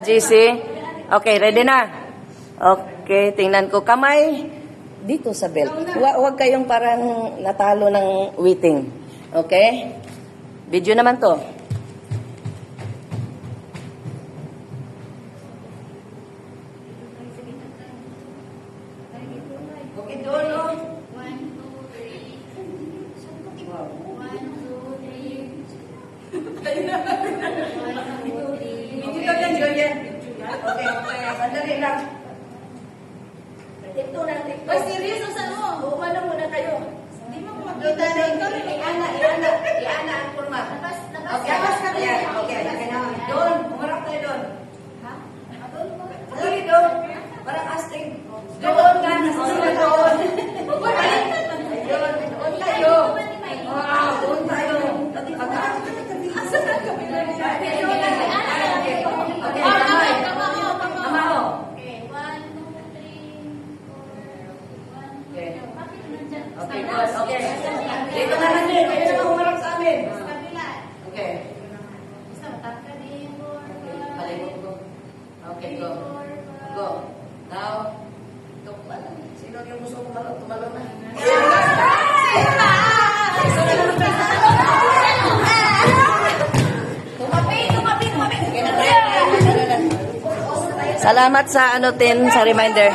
GC. Okay, ready na? Okay, tingnan ko. Kamay dito sa belt. Huwag kayong parang natalo ng waiting. Okay? Video naman to. Okay, doon, no? 1, 2, 3. Wow. 1, 2, 3. 1, 2, 3. Video ka yan, Julian. Okay, sandali lang. Ito na, ito. Ay, serious ang saan mo? Umano muna kayo. Hindi mo makita na ito. Iana ang format. Okay, ayan, okay. Doon, umarap tayo doon. Ha? Dali doon. Parang astig. Doon ka, nasusunod doon. Doon tayo. Wow, doon tayo. Okay, kamao. Okay, good. Okay. Dito na lang din. Kaya naman humarap sa amin. Okay. Palimot ko. Okay, go. Go. Now, sino yung gusto kumalo? Tumalo na. Salamat sa sa reminder.